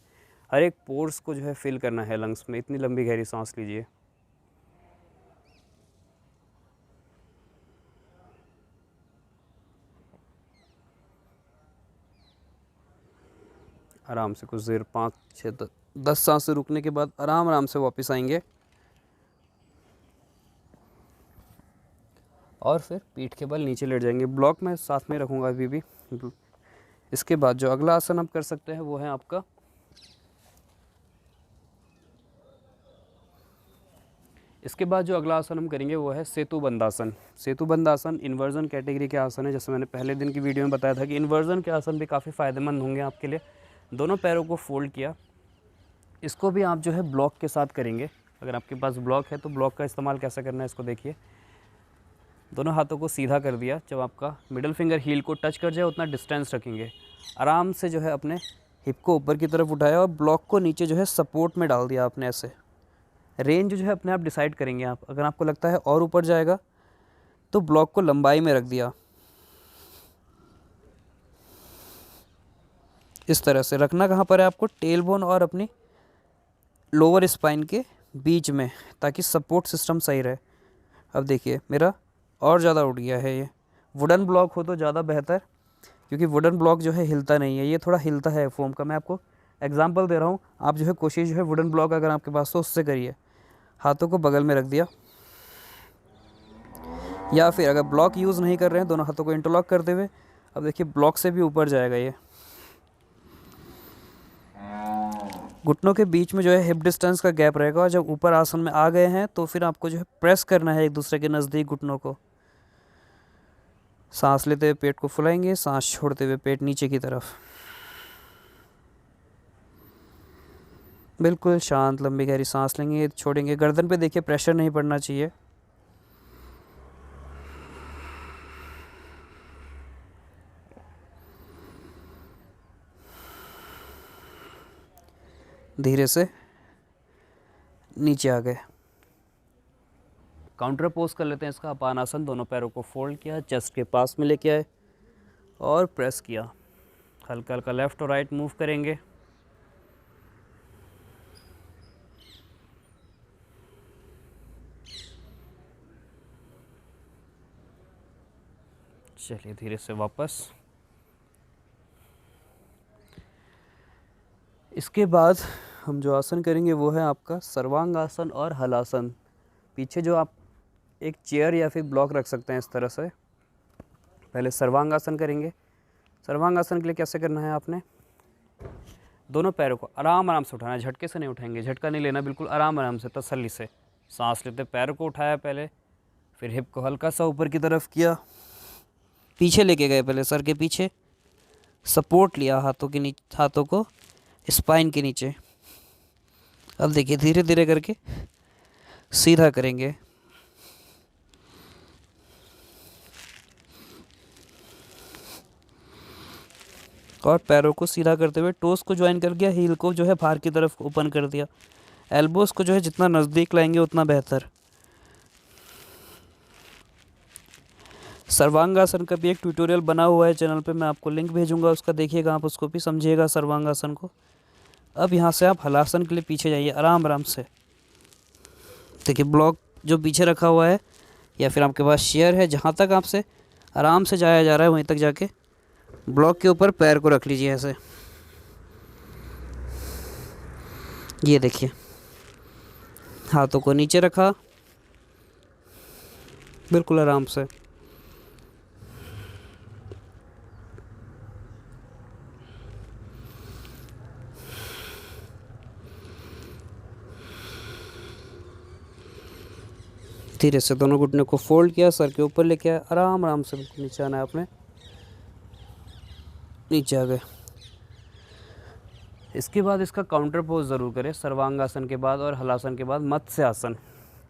हर एक पोर्स को जो है फिल करना है लंग्स में। इतनी लंबी गहरी सांस लीजिए। आराम से कुछ देर 5 6 10 सांसें रुकने के बाद आराम आराम से वापस आएंगे। और फिर पीठ के बल नीचे लेट जाएंगे। ब्लॉक मैं साथ में रखूँगा अभी भी। इसके बाद जो अगला आसन आप कर सकते हैं वो है आपका इसके बाद जो अगला आसन हम करेंगे वो है सेतु बंदासन। सेतु बंदासन इन्वर्जन कैटेगरी के आसन है। जैसे मैंने पहले दिन की वीडियो में बताया था कि इन्वर्जन के आसन भी काफ़ी फ़ायदेमंद होंगे आपके लिए। दोनों पैरों को फोल्ड किया। इसको भी आप जो है ब्लॉक के साथ करेंगे। अगर आपके पास ब्लॉक है तो ब्लॉक का इस्तेमाल कैसे करना है इसको देखिए। दोनों हाथों को सीधा कर दिया। जब आपका मिडिल फिंगर हील को टच कर जाए उतना डिस्टेंस रखेंगे। आराम से जो है अपने हिप को ऊपर की तरफ उठाया और ब्लॉक को नीचे जो है सपोर्ट में डाल दिया आपने। ऐसे रेंज जो है अपने आप डिसाइड करेंगे आप। अगर आपको लगता है और ऊपर जाएगा तो ब्लॉक को लंबाई में रख दिया। इस तरह से रखना कहाँ पर है आपको, टेल बोन और अपनी लोअर स्पाइन के बीच में, ताकि सपोर्ट सिस्टम सही रहे। अब देखिए मेरा और ज़्यादा उठ गया है। ये वुडन ब्लॉक हो तो ज़्यादा बेहतर, क्योंकि वुडन ब्लॉक जो है हिलता नहीं है, ये थोड़ा हिलता है फोम का। मैं आपको एग्जांपल दे रहा हूँ। आप जो है कोशिश जो है वुडन ब्लॉक अगर आपके पास तो उससे करिए। हाथों को बगल में रख दिया, या फिर अगर ब्लॉक यूज़ नहीं कर रहे हैं दोनों हाथों को इंटरलॉक करते हुए। अब देखिए ब्लॉक से भी ऊपर जाएगा ये। घुटनों के बीच में जो है हिप डिस्टेंस का गैप रहेगा। और जब ऊपर आसन में आ गए हैं तो फिर आपको जो है प्रेस करना है एक दूसरे के नज़दीक घुटनों को। सांस लेते हुए पेट को फुलाएंगे, सांस छोड़ते हुए पेट नीचे की तरफ। बिल्कुल शांत लंबी गहरी सांस लेंगे, छोड़ेंगे। गर्दन पे देखिए प्रेशर नहीं पड़ना चाहिए। धीरे से नीचे आ गए। काउंटर पोज कर लेते हैं इसका। अपानासन, दोनों पैरों को फोल्ड किया, चेस्ट के पास में लेके आए और प्रेस किया। हल्का हल्का लेफ़्ट और राइट मूव करेंगे। चलिए धीरे से वापस। इसके बाद हम जो आसन करेंगे वो है आपका सर्वांगासन और हलासन। पीछे जो आप एक चेयर या फिर ब्लॉक रख सकते हैं इस तरह से। पहले सर्वांगासन करेंगे। सर्वांगासन के लिए कैसे करना है, आपने दोनों पैरों को आराम आराम से उठाना है। झटके से नहीं उठाएंगे, झटका नहीं लेना, बिल्कुल आराम आराम से तसल्ली से। सांस लेते पैर को उठाया पहले, फिर हिप को हल्का सा ऊपर की तरफ किया, पीछे लेके गए, पहले सर के पीछे सपोर्ट लिया हाथों के नीचे, हाथों को स्पाइन के नीचे। अब देखिए धीरे धीरे करके सीधा करेंगे। और पैरों को सीधा करते हुए टोस को ज्वाइन कर दिया, हील को जो है बाहर की तरफ ओपन कर दिया। एल्बोस को जो है जितना नज़दीक लाएंगे उतना बेहतर। सर्वांगासन का भी एक ट्यूटोरियल बना हुआ है चैनल पे, मैं आपको लिंक भेजूंगा, उसका देखिएगा, आप उसको भी समझिएगा सर्वांगासन को। अब यहाँ से आप हलासन के लिए पीछे जाइए आराम आराम से। देखिए ब्लॉक जो पीछे रखा हुआ है या फिर आपके पास शेयर है, जहाँ तक आपसे आराम से जाया जा रहा है वहीं तक जाके ब्लॉक के ऊपर पैर को रख लीजिए ऐसे। ये देखिए हाथों को नीचे रखा, बिल्कुल आराम से। धीरे से दोनों घुटने को फोल्ड किया, सर के ऊपर लेके आया, आराम आराम से बिल्कुल नीचे आना है आपने, नीचे आ गए। इसके बाद इसका काउंटर पोज ज़रूर करें, सर्वांगासन के बाद और हलासन के बाद मत्स्य आसन।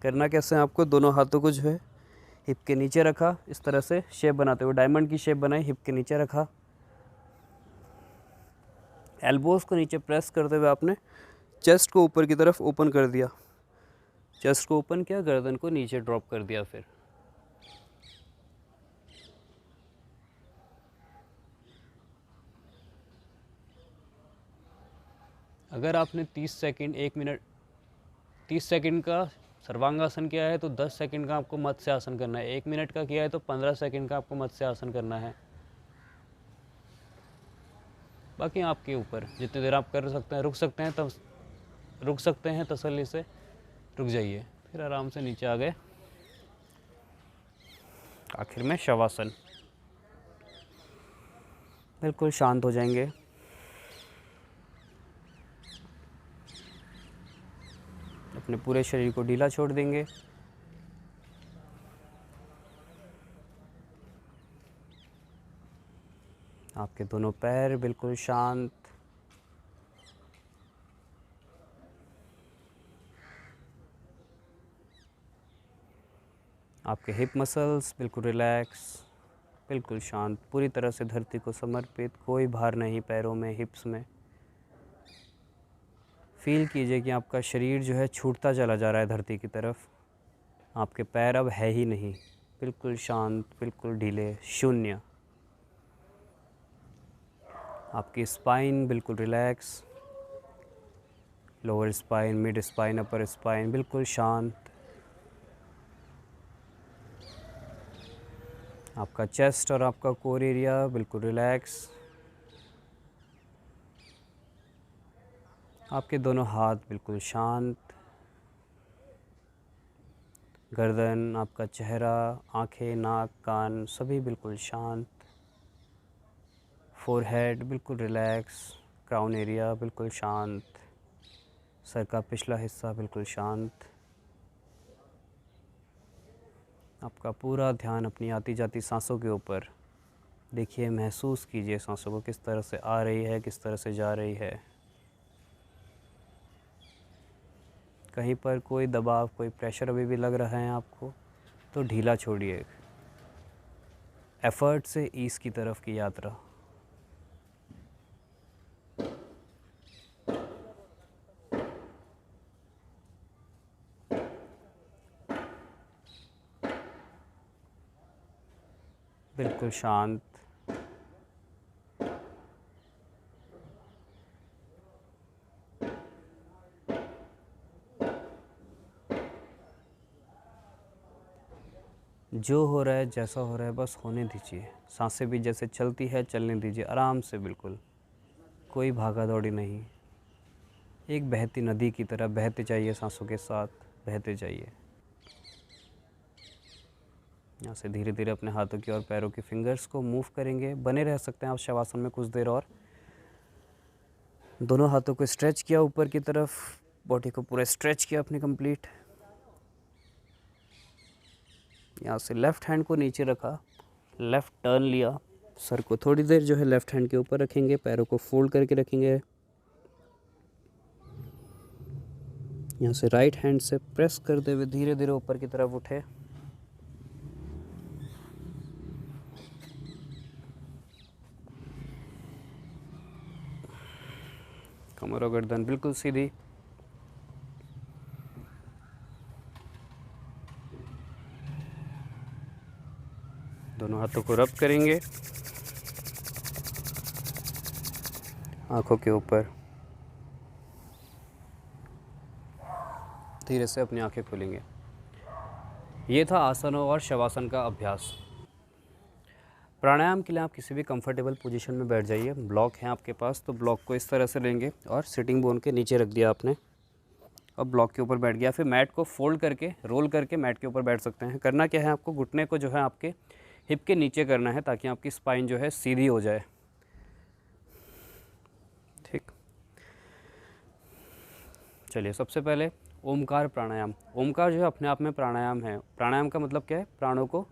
करना कैसे है आपको, दोनों हाथों को जो है हिप के नीचे रखा, इस तरह से शेप बनाते हुए डायमंड की शेप बनाई, हिप के नीचे रखा, एल्बोज़ को नीचे प्रेस करते हुए आपने चेस्ट को ऊपर की तरफ ओपन कर दिया, चेस्ट को ओपन किया, गर्दन को नीचे ड्रॉप कर दिया। फिर अगर आपने 30 सेकंड 1 मिनट 30 सेकंड का सर्वांगासन किया है तो 10 सेकंड का आपको मत्स्य आसन करना है, 1 मिनट का किया है तो 15 सेकंड का आपको मत्स्य आसन करना है। बाकी आपके ऊपर, जितनी देर आप कर सकते हैं, रुक सकते हैं तब रुक सकते हैं, तसल्ली से रुक जाइए। फिर आराम से नीचे आ गए। आखिर में शवासन, बिल्कुल शांत हो जाएंगे। अपने पूरे शरीर को ढीला छोड़ देंगे। आपके दोनों पैर बिल्कुल शांत, आपके हिप मसल्स बिल्कुल रिलैक्स, बिल्कुल शांत, पूरी तरह से धरती को समर्पित, कोई भार नहीं पैरों में, हिप्स में। फील कीजिए कि आपका शरीर जो है छूटता चला जा रहा है धरती की तरफ, आपके पैर अब है ही नहीं, बिल्कुल शांत, बिल्कुल ढीले, शून्य। आपकी स्पाइन बिल्कुल relax, lower spine, mid spine, upper spine बिल्कुल शांत। आपका चेस्ट और आपका कोर एरिया बिल्कुल रिलैक्स। आपके दोनों हाथ बिल्कुल शांत, गर्दन, आपका चेहरा, आँखें, नाक, कान सभी बिल्कुल शांत। फोरहेड बिल्कुल रिलैक्स, क्राउन एरिया बिल्कुल शांत, सर का पिछला हिस्सा बिल्कुल शांत। आपका पूरा ध्यान अपनी आती जाती सांसों के ऊपर। देखिए, महसूस कीजिए सांसों को किस तरह से आ रही है, किस तरह से जा रही है। कहीं पर कोई दबाव, कोई प्रेशर अभी भी लग रहा है आपको तो ढीला छोड़िए। एफर्ट से ईज़ की तरफ की यात्रा। बिल्कुल शांत, जो हो रहा है, जैसा हो रहा है बस होने दीजिए। सांसें भी जैसे चलती है चलने दीजिए, आराम से, बिल्कुल कोई भागा दौड़ी नहीं। एक बहती नदी की तरह बहते जाइए, सांसों के साथ बहते जाइए। यहाँ से धीरे धीरे अपने हाथों की और पैरों की फिंगर्स को मूव करेंगे। बने रह सकते हैं आप शवासन में कुछ देर और। दोनों हाथों को स्ट्रेच किया ऊपर की तरफ, बॉडी को पूरा स्ट्रेच किया अपनी कंप्लीट। यहाँ से लेफ़्ट हैंड को नीचे रखा, लेफ़्ट टर्न लिया, सर को थोड़ी देर जो है लेफ़्ट हैंड के ऊपर रखेंगे, पैरों को फोल्ड करके रखेंगे। यहाँ से राइट हैंड से प्रेस करते हुए धीरे धीरे ऊपर की तरफ उठे। कमर और गर्दन बिल्कुल सीधी। दोनों हाथों को रब करेंगे आँखों के ऊपर। धीरे से अपनी आंखें खोलेंगे। ये था आसनों और शवासन का अभ्यास। प्राणायाम के लिए आप किसी भी कंफर्टेबल पोजीशन में बैठ जाइए। ब्लॉक है आपके पास तो ब्लॉक को इस तरह से लेंगे और सिटिंग बोन के नीचे रख दिया आपने, अब ब्लॉक के ऊपर बैठ गया। फिर मैट को फोल्ड करके, रोल करके मैट के ऊपर बैठ सकते हैं। करना क्या है आपको, घुटने को जो है आपके हिप के नीचे करना है ताकि आपकी स्पाइन जो है सीधी हो जाए। ठीक, चलिए सबसे पहले ओमकार प्राणायाम। ओमकार जो है अपने आप में प्राणायाम है। प्राणायाम का मतलब क्या है? प्राणों को,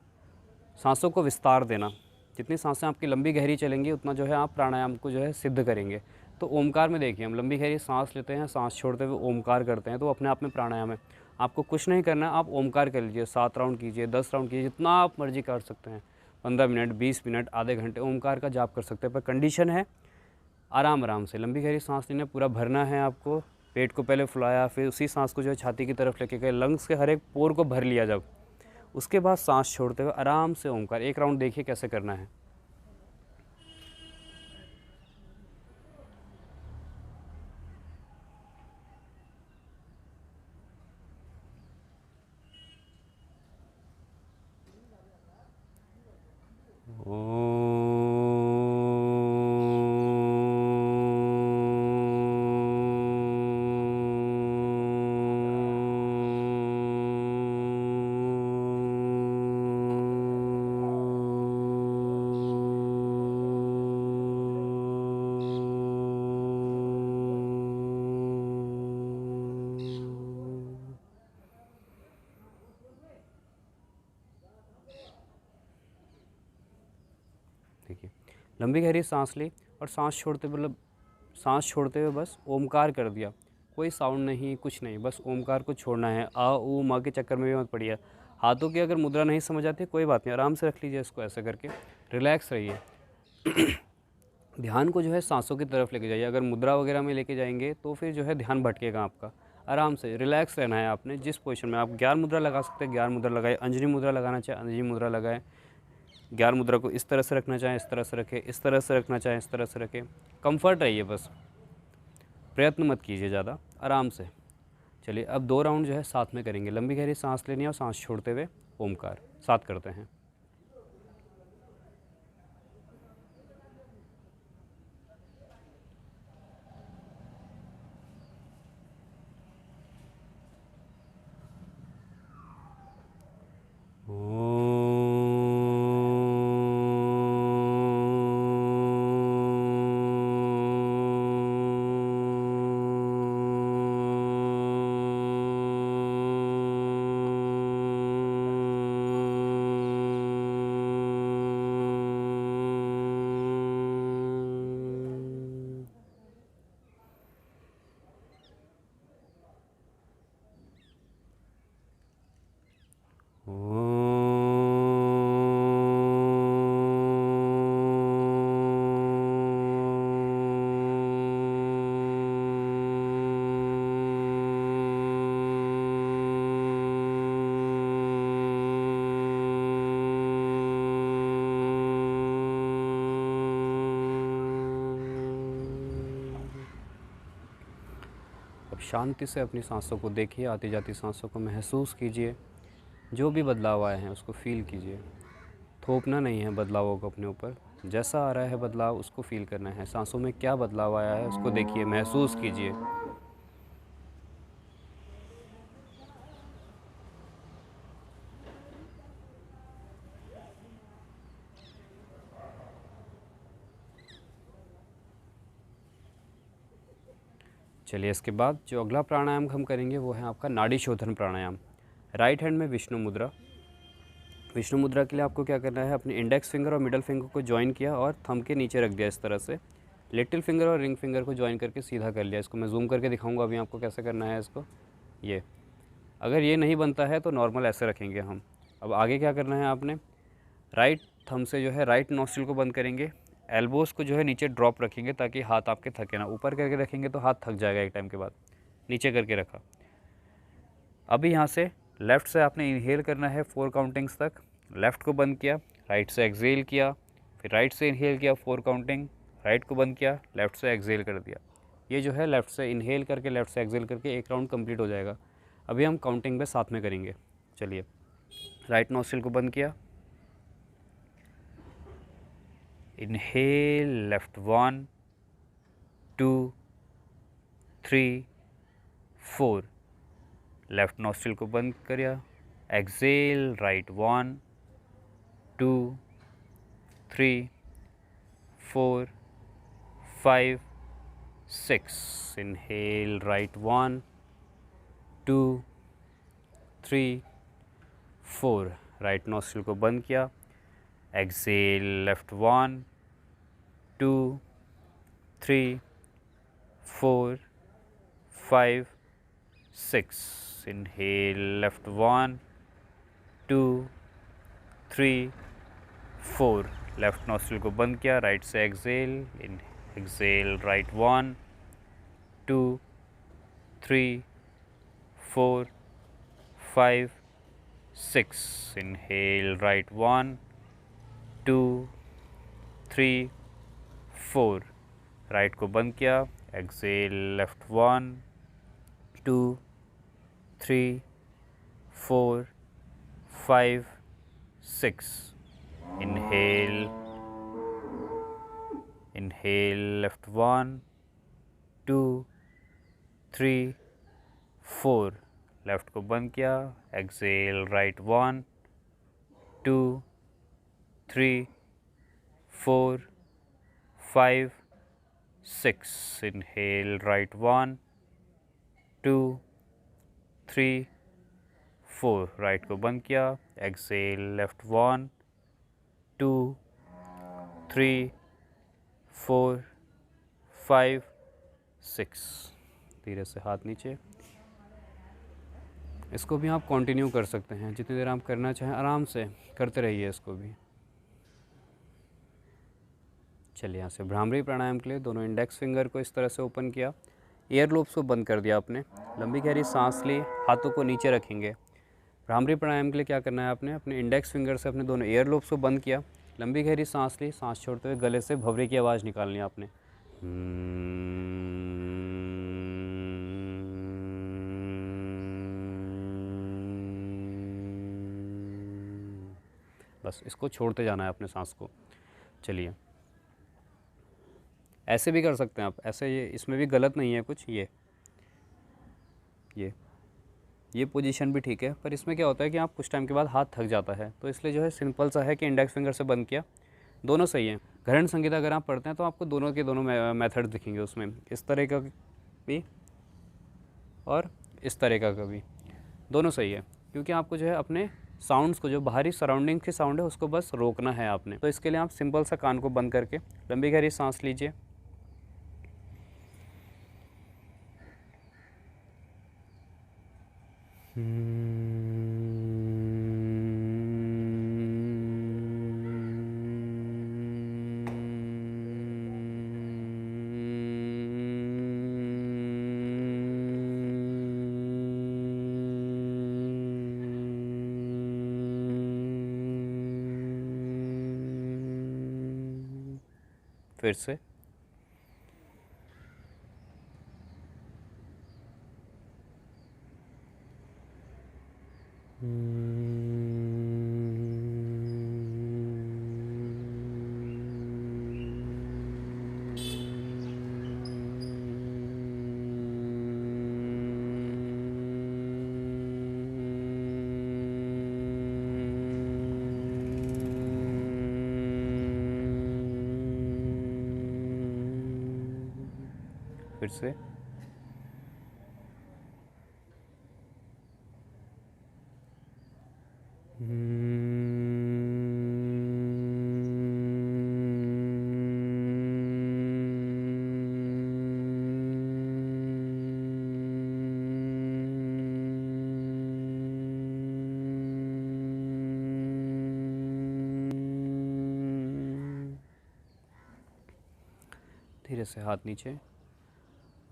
सांसों को विस्तार देना। जितनी सांसें आपकी लंबी गहरी चलेंगी उतना जो है आप प्राणायाम को जो है सिद्ध करेंगे। तो ओमकार में देखिए, हम लंबी गहरी सांस लेते हैं, सांस छोड़ते हुए ओमकार करते हैं, तो अपने आप में प्राणायाम है। आपको कुछ नहीं करना है, आप ओमकार कर लीजिए। 7 राउंड कीजिए, 10 राउंड कीजिए, जितना आप मर्जी कर सकते हैं। 15 मिनट, 20 मिनट, आधे घंटे ओमकार का जाप कर सकते हैं। पर कंडीशन है आराम आराम से लंबी गहरी सांस लेना, पूरा भरना है आपको। पेट को पहले फुलाया, फिर उसी सांस को जो है छाती की तरफ लेके गए, लंग्स के हर एक पोर को भर लिया। जब उसके बाद सांस छोड़ते हुए आराम से ओमकार। एक राउंड देखिए कैसे करना है। देखिए, लंबी गहरी सांस ली और सांस छोड़ते हुए बस ओमकार कर दिया। कोई साउंड नहीं, कुछ नहीं, बस ओमकार को छोड़ना है। आ ऊ माँ के चक्कर में भी मत पड़िए। हाथों की अगर मुद्रा नहीं समझ आती कोई बात नहीं, आराम से रख लीजिए इसको ऐसे करके, रिलैक्स रहिए। ध्यान को जो है सांसों की तरफ लेके जाइए। अगर मुद्रा वगैरह में लेके जाएंगे तो फिर जो है ध्यान भटकेगा आपका। आराम से रिलैक्स रहना है आपने। जिस पोजीशन में आप ज्ञान मुद्रा लगा सकते हैं ज्ञान मुद्रा लगाए, अंजनी मुद्रा लगाना चाहे अंजनी मुद्रा लगाए। ज्ञान मुद्रा को इस तरह से रखना चाहें इस तरह से रखें, इस तरह से रखना चाहें इस तरह से रखें। कंफर्ट रहिए, बस प्रयत्न मत कीजिए ज़्यादा, आराम से। चलिए अब 2 राउंड जो है साथ में करेंगे। लंबी गहरी सांस लेनी है और सांस छोड़ते हुए ओमकार साथ करते हैं। अब शांति से अपनी सांसों को देखिए, आती जाती सांसों को महसूस कीजिए। जो भी बदलाव आए हैं उसको फील कीजिए। थोपना नहीं है बदलावों को अपने ऊपर। जैसा आ रहा है बदलाव उसको फील करना है। सांसों में क्या बदलाव आया है उसको देखिए, महसूस कीजिए। चलिए इसके बाद जो अगला प्राणायाम हम करेंगे वो है आपका नाड़ी शोधन प्राणायाम। राइट हैंड में विष्णु मुद्रा। विष्णु मुद्रा के लिए आपको क्या करना है, अपने इंडेक्स फिंगर और मिडल फिंगर को ज्वाइन किया और थंब के नीचे रख दिया इस तरह से। लिटिल फिंगर और रिंग फिंगर को ज्वाइन करके सीधा कर लिया। इसको मैं जूम करके दिखाऊंगा अभी आपको कैसे करना है इसको। ये अगर ये नहीं बनता है तो नॉर्मल ऐसे रखेंगे हम। अब आगे क्या करना है आपने, राइट थंब से जो है राइट नोस्ट्रिल को बंद करेंगे। एल्बोज़ को जो है नीचे ड्रॉप रखेंगे ताकि हाथ आपके थके ना। ऊपर करके रखेंगे तो हाथ थक जाएगा एक टाइम के बाद। नीचे करके रखा। अभी यहाँ से लेफ़्ट से आपने इनहेल करना है 4 काउंटिंग्स तक। लेफ़्ट को बंद किया, राइट से एक्सहेल किया, फिर राइट से इनहेल किया 4 काउंटिंग, राइट को बंद किया, लेफ़्ट से एक्सहेल कर दिया। ये जो है लेफ़्ट से इनहेल करके लेफ़्ट से एक्सहेल करके एक राउंड कंप्लीट हो जाएगा। अभी हम काउंटिंग पे साथ में करेंगे। चलिए, राइट नोस्ट्रिल को बंद किया, इनहेल लेफ़्ट 1 2 3 4, लेफ़्ट नोस्ट्रिल को बंद किया, exhale right 1 2 3 4 5 6, inhale right 1 2 3 4, right nostril को बंद किया, exhale left 1 2 3 4 5 6, inhale left 1 2 3 4, left nostril को बंद किया, राइट से exhale, exhale right 1 2 3 4 5 6, inhale right 1 2 3 4, right को बंद किया, exhale left 1 2 3 4 5 6, inhale, inhale left 1 2 3 4, left को बंद किया, Excel right 1 2 3 4 5 6, inhale right 1 2 3 4, right को बंद किया, एक्सेल लेफ्ट 1 2 3 4 5 6, धीरे से हाथ नीचे। इसको भी आप कंटिन्यू कर सकते हैं, जितनी देर आप करना चाहें आराम से करते रहिए इसको भी। चलिए यहाँ से भ्रामरी प्राणायाम के लिए दोनों इंडेक्स फिंगर को इस तरह से ओपन किया, एयर लोब्स को बंद कर दिया आपने, लंबी गहरी सांस ली, हाथों को नीचे रखेंगे। भ्रामरी प्राणायाम के लिए क्या करना है आपने, अपने इंडेक्स फिंगर से अपने दोनों एयर लोब्स को बंद किया, लंबी गहरी सांस ली, सांस छोड़ते हुए गले से भंवरे की आवाज़ निकालनी है आपने। बस इसको छोड़ते जाना है अपने सांस को। चलिए ऐसे भी कर सकते हैं आप, ऐसे ये इसमें भी गलत नहीं है कुछ, ये पोजीशन भी ठीक है, पर इसमें क्या होता है कि आप कुछ टाइम के बाद हाथ थक जाता है, तो इसलिए जो है सिंपल सा है कि इंडेक्स फिंगर से बंद किया, दोनों सही हैं। घरण संगीता अगर आप पढ़ते हैं तो आपको दोनों के दोनों मेथड दिखेंगे उसमें, इस तरह का भी और इस तरह का भी, दोनों सही है, क्योंकि आपको जो है अपने साउंड्स को, जो बाहरी सराउंडिंग की साउंड है उसको बस रोकना है आपने। तो इसके लिए आप सिंपल सा कान को बंद करके लंबी गहरी सांस लीजिए, फिर से फिर से धीरे से हाथ नीचे।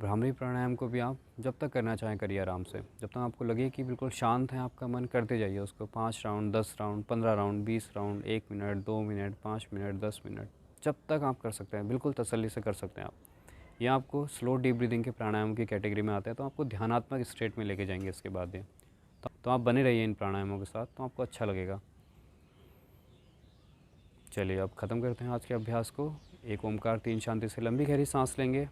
भ्रामरी प्राणायाम को भी आप जब तक करना चाहें करिए आराम से, जब तक आपको लगे कि बिल्कुल शांत है आपका मन, करते जाइए उसको 5 round 10 round 15 round 20 round 1 minute 2 minute 5 minute 10 minute, जब तक आप कर सकते हैं, बिल्कुल तसल्ली से कर सकते हैं आप। ये आपको स्लो डीप ब्रीदिंग के प्राणायाम की कैटेगरी में आता है, तो आपको ध्यानात्मक स्टेट में लेके जाएंगे इसके बाद ये। तो आप बने रहिए इन प्राणायामों के साथ, तो आपको अच्छा लगेगा। चलिए अब ख़त्म करते हैं आज के अभ्यास को। एक ओमकार 3 शांति से लंबी गहरी सांस लेंगे,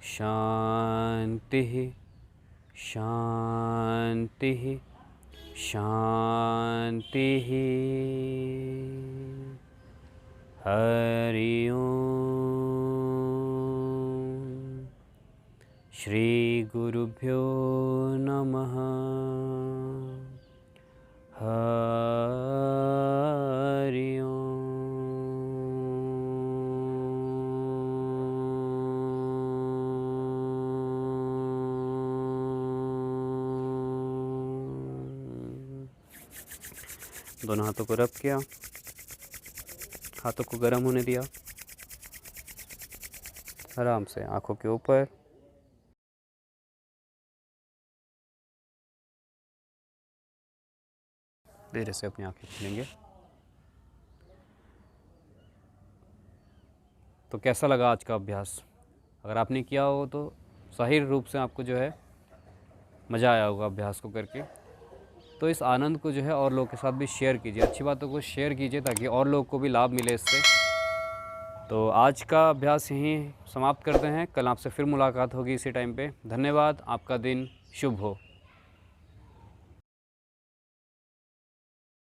शांति शांति शांति। हरि ओम। श्री गुरुभ्यो नमः। हरि ओम। दोनों हाथों को रब किया, हाथों को गर्म होने दिया। आराम से आंखों के ऊपर। धीरे से अपनी आंखें खुलेंगे। तो कैसा लगा आज का अभ्यास? अगर आपने किया हो तो सही रूप से आपको जो है मज़ा आया होगा अभ्यास को करके। तो इस आनंद को जो है और लोगों के साथ भी शेयर कीजिए, अच्छी बातों को शेयर कीजिए ताकि और लोगों को भी लाभ मिले इससे। तो आज का अभ्यास यहीं समाप्त करते हैं। कल आपसे फिर मुलाकात होगी इसी टाइम पे। धन्यवाद। आपका दिन शुभ हो।